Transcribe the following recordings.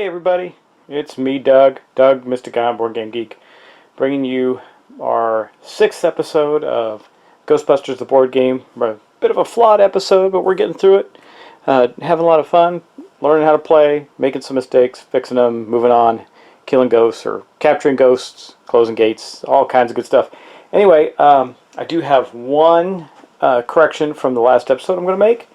Hey everybody, it's me, Doug, Mr. Guy, Board Game Geek, bringing you our 6th episode of Ghostbusters the board game. A bit of a flawed episode, but we're getting through it, having a lot of fun, learning how to play, making some mistakes, fixing them, moving on, killing ghosts or capturing ghosts, closing gates, all kinds of good stuff. Anyway, I do have one correction from the last episode I'm going to make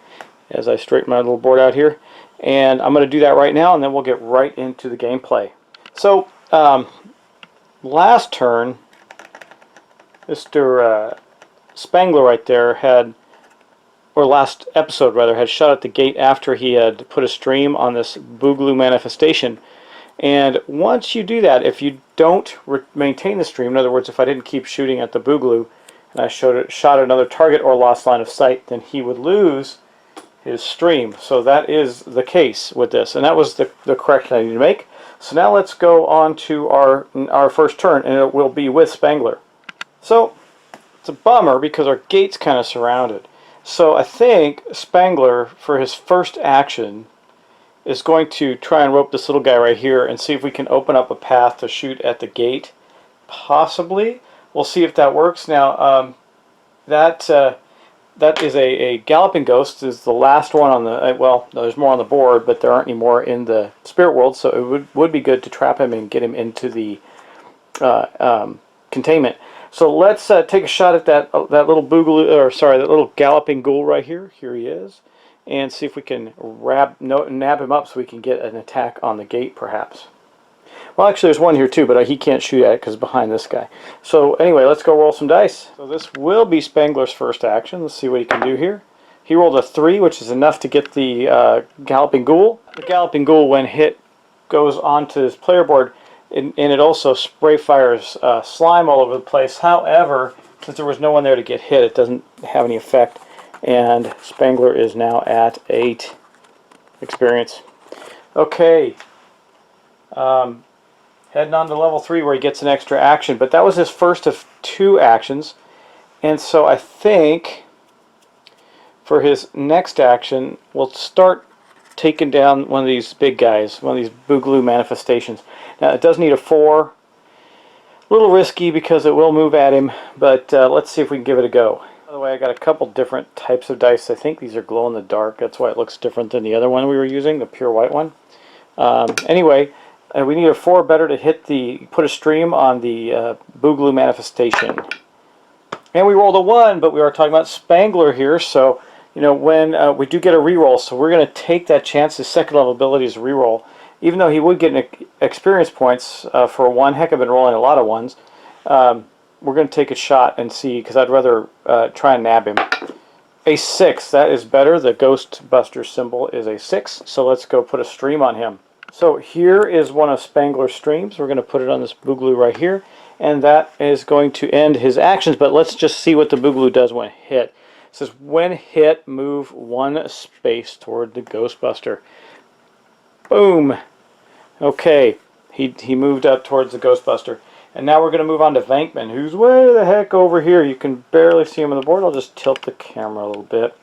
as I straighten my little board out here. And I'm going to do that right now, and then we'll get right into the gameplay. So, last turn, Mr. Spangler right there had, or last episode rather, had shot at the gate after he had put a stream on this Boogaloo manifestation. And once you do that, if you don't maintain the stream, in other words, if I didn't keep shooting at the Boogaloo, and I shot at another target or lost line of sight, then he would lose his stream. So that is the case with this, and that was the correction I need to make. So now let's go on to our first turn, and it will be with Spangler. So it's a bummer because our gate's kind of surrounded. So I think Spangler, for his first action, is going to try and rope this little guy right here and see if we can open up a path to shoot at the gate. Possibly. We'll see if that works. Now that is a galloping ghost. Is the last one on the well, no, there's more on the board, but there aren't any more in the spirit world, so it would be good to trap him and get him into the containment. So let's take a shot at that little boogaloo, or sorry, that little galloping ghoul right here. Here he is, and see if we can nab him up so we can get an attack on the gate, perhaps. Well, actually, there's one here too, but he can't shoot at it because it's behind this guy. So anyway, let's go roll some dice. So this will be Spangler's first action. Let's see what he can do here. He rolled a 3, which is enough to get the Galloping Ghoul. The Galloping Ghoul, when hit, goes onto his player board, and it also spray fires slime all over the place. However, since there was no one there to get hit, it doesn't have any effect. And Spangler is now at 8 experience. Okay. Heading on to level 3 where he gets an extra action, but that was his first of 2 actions, and so I think for his next action we'll start taking down one of these big guys, one of these Boogaloo manifestations. Now it does need a 4, a little risky because it will move at him, but let's see if we can give it a go. By the way, I got a couple different types of dice. I think these are glow in the dark, that's why it looks different than the other one we were using, the pure white one. Anyway, we need a 4 better to hit put a stream on the Boogaloo manifestation. And we rolled a 1, but we are talking about Spangler here, so you know when we do get a reroll, so we're going to take that chance. His second level ability is reroll, even though he would get an experience points for a 1. Heck, I've been rolling a lot of 1s. We're going to take a shot and see, because I'd rather try and nab him. A 6, that is better. The Ghostbusters symbol is a 6, so let's go put a stream on him. So here is one of Spangler's streams. We're going to put it on this Boogaloo right here, and that is going to end his actions, but let's just see what the Boogaloo does when hit. It says, when hit, move 1 space toward the Ghostbuster. Boom! Okay, he moved up towards the Ghostbuster. And now we're going to move on to Venkman, who's way the heck over here. You can barely see him on the board. I'll just tilt the camera a little bit.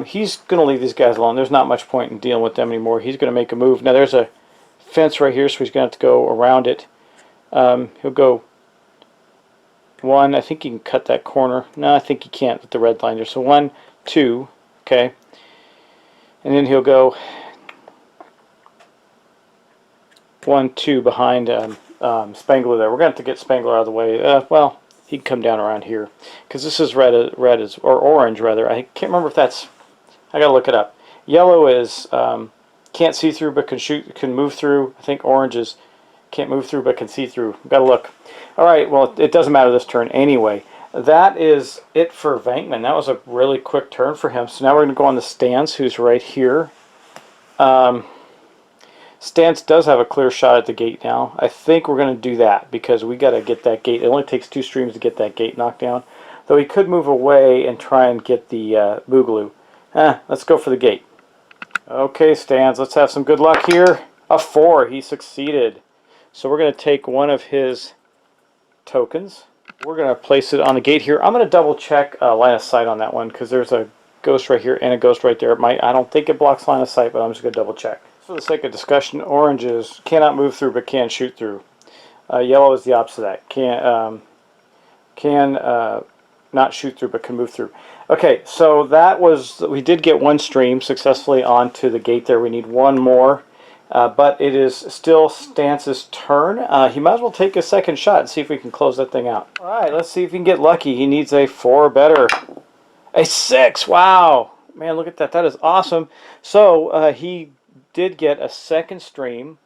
He's going to leave these guys alone. There's not much point in dealing with them anymore. He's going to make a move. Now there's a fence right here, so he's going to have to go around it. He'll go 1. I think he can cut that corner. No, I think he can't with the red line there. So 1, 2, okay. And then he'll go 1, 2 behind Spangler there. We're going to have to get Spangler out of the way. Well, he can come down around here because this is red is or orange rather. I can't remember if that's. I gotta look it up. Yellow is can't see through but can move through. I think orange is can't move through but can see through. Gotta look. All right. Well, it doesn't matter this turn anyway. That is it for Venkman. That was a really quick turn for him. So now we're going to go on to Stans, who's right here. Stans does have a clear shot at the gate now. I think we're going to do that because we got to get that gate. It only takes 2 streams to get that gate knocked down. Though he could move away and try and get the Boogaloo. Let's go for the gate. Okay, Stans, let's have some good luck here. A 4. He succeeded. So we're going to take one of his tokens. We're going to place it on the gate here. I'm going to double check line of sight on that one because there's a ghost right here and a ghost right there. I don't think it blocks line of sight, but I'm just going to double check. for the sake of discussion, orange is cannot move through but can shoot through. Yellow is the opposite of that. Can not shoot through but can move through. Okay, so that was, we did get one stream successfully onto the gate there. We need one more, but it is still Stance's turn. He might as well take a second shot and see if we can close that thing out. All right, let's see if he can get lucky. He needs a 4 or better. A 6, wow. Man, look at that. That is awesome. So he did get a second stream.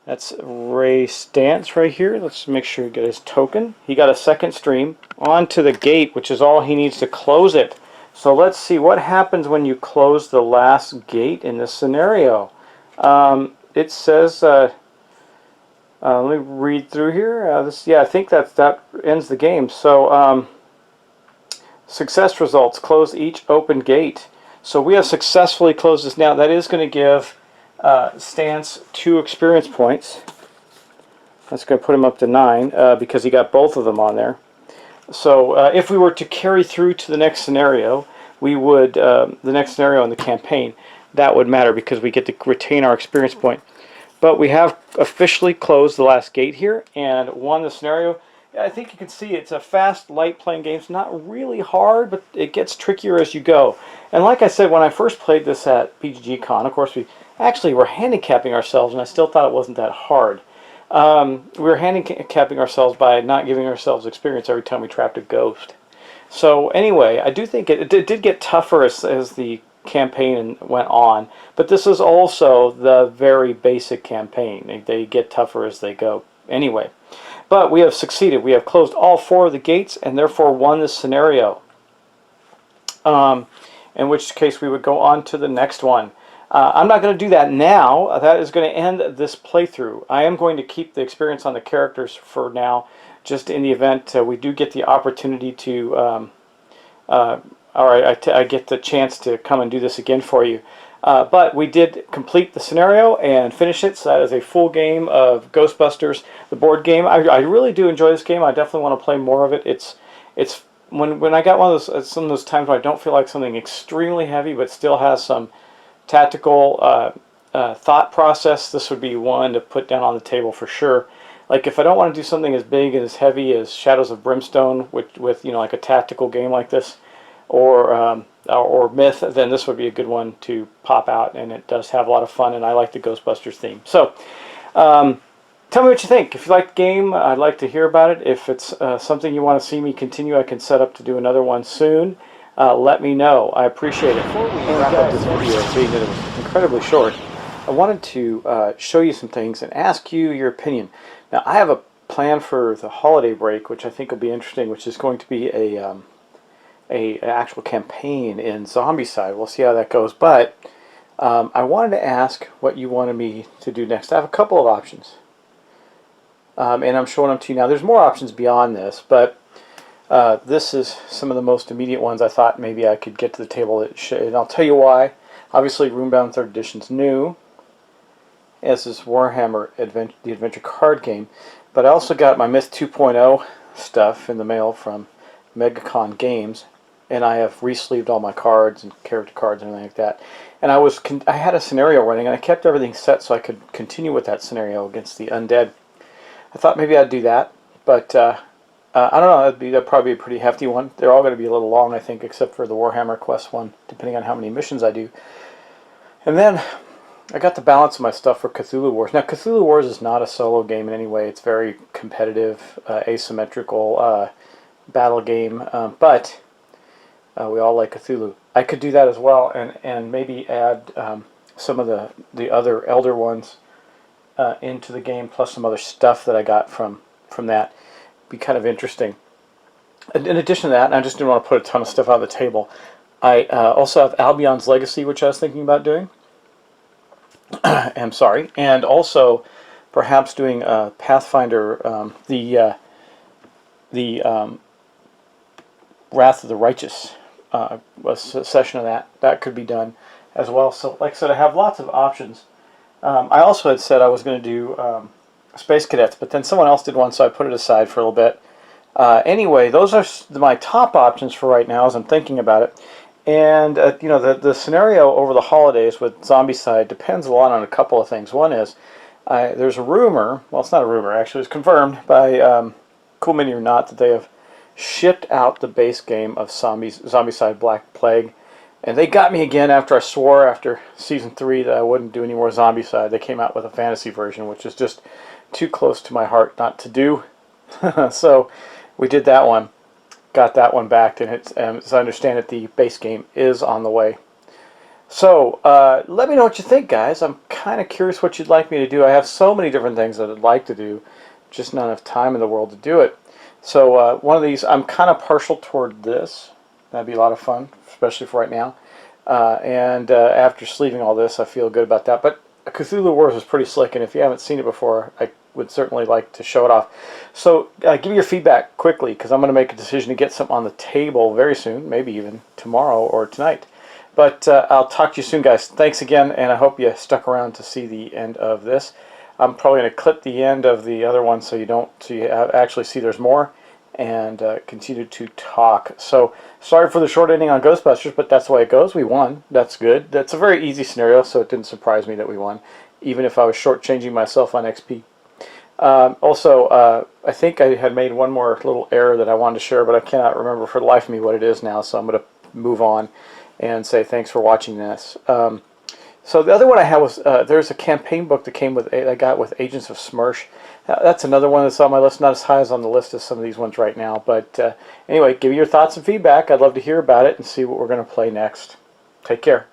That's Ray Stance right here. Let's make sure he got his token. He got a second stream onto the gate, which is all he needs to close it. So let's see what happens when you close the last gate in this scenario. It says, let me read through here. Yeah, I think that ends the game. So success results, close each open gate. So we have successfully closed this now. That is going to give Stance 2 experience points. That's going to put him up to 9 because he got both of them on there. So if we were to carry through to the next scenario, we would, the next scenario in the campaign, that would matter because we get to retain our experience point. But we have officially closed the last gate here and won the scenario. I think you can see it's a fast, light playing game. It's not really hard, but it gets trickier as you go. And like I said, when I first played this at PGG Con, of course, we actually were handicapping ourselves, and I still thought it wasn't that hard. We were handicapping ourselves by not giving ourselves experience every time we trapped a ghost. So anyway, I do think it did get tougher as the campaign went on, but this is also the very basic campaign. They get tougher as they go. Anyway. But we have succeeded. We have closed all 4 of the gates and therefore won this scenario. In which case we would go on to the next one. I'm not going to do that now. That is going to end this playthrough. I am going to keep the experience on the characters for now, just in the event we do get the opportunity to, I get the chance to come and do this again for you. But we did complete the scenario and finish it, so that is a full game of Ghostbusters, the board game. I really do enjoy this game. I definitely want to play more of it. It's when I got one of those, some of those times where I don't feel like something extremely heavy but still has some tactical thought process, this would be one to put down on the table for sure. Like if I don't want to do something as big and as heavy as Shadows of Brimstone with you know, like a tactical game like this, or Myth, then this would be a good one to pop out, and it does have a lot of fun, and I like the Ghostbusters theme. So tell me what you think. If you like the game, I'd like to hear about it. If it's something you want to see me continue, I can set up to do another one soon. Let me know. I appreciate it. Before we wrap up this video, being that it was incredibly short, I wanted to show you some things and ask you your opinion. Now, I have a plan for the holiday break, which I think will be interesting, which is going to be an actual campaign in Zombicide. We'll see how that goes. But I wanted to ask what you wanted me to do next. I have a couple of options, and I'm showing them to you now. There's more options beyond this, but this is some of the most immediate ones I thought maybe I could get to the table. And I'll tell you why. Obviously, Roombound 3rd Edition's new, as is Warhammer the Adventure card game. But I also got my Myth 2.0 stuff in the mail from MegaCon Games, and I have re-sleeved all my cards and character cards and everything like that. And I had a scenario running, and I kept everything set so I could continue with that scenario against the undead. I thought maybe I'd do that, but I don't know. That'd probably be a pretty hefty one. They're all going to be a little long, I think, except for the Warhammer Quest one, depending on how many missions I do. And then I got the balance of my stuff for Cthulhu Wars. Now, Cthulhu Wars is not a solo game in any way. It's very competitive, asymmetrical battle game, but we all like Cthulhu. I could do that as well, and maybe add some of the other Elder ones into the game, plus some other stuff that I got from that. Be kind of interesting. In addition to that, and I just didn't want to put a ton of stuff on the table, I also have Albion's Legacy, which I was thinking about doing. I'm sorry, and also perhaps doing Pathfinder, the Wrath of the Righteous, a session of that. That could be done as well. So, like I said, I have lots of options. I also had said I was going to do Space Cadets, but then someone else did one, so I put it aside for a little bit. Anyway, those are my top options for right now as I'm thinking about it. And you know, the scenario over the holidays with Zombicide depends a lot on a couple of things. One is there's a rumor. Well, it's not a rumor. Actually, it's confirmed by Cool Mini or Not that they have shipped out the base game of Zombicide Black Plague. And they got me again after I swore after Season 3 that I wouldn't do any more Zombicide. They came out with a fantasy version, which is just too close to my heart not to do. So we did that one. Got that one back, and it's, as I understand it, the base game is on the way. So let me know what you think, guys. I'm kind of curious what you'd like me to do. I have so many different things that I'd like to do, just not enough time in the world to do it. So one of these, I'm kind of partial toward this. That'd be a lot of fun, especially for right now. And after sleeving all this, I feel good about that. But Cthulhu Wars is pretty slick, and if you haven't seen it before, I would certainly like to show it off. So give me your feedback quickly, because I'm going to make a decision to get something on the table very soon, maybe even tomorrow or tonight. But I'll talk to you soon, guys. Thanks again, and I hope you stuck around to see the end of this. I'm probably going to clip the end of the other one so you actually see there's more, and continue to talk. So sorry for the short ending on Ghostbusters, but that's the way it goes. We won. That's good. That's a very easy scenario, so it didn't surprise me that we won, even if I was shortchanging myself on XP. Also, I think I had made one more little error that I wanted to share, but I cannot remember for the life of me what it is now, so I'm going to move on and say thanks for watching this. So the other one I had was, there's a campaign book that came with, I got with Agents of Smersh. That's another one that's on my list, not as high as on the list as some of these ones right now, but anyway, give me your thoughts and feedback. I'd love to hear about it and see what we're going to play next. Take care.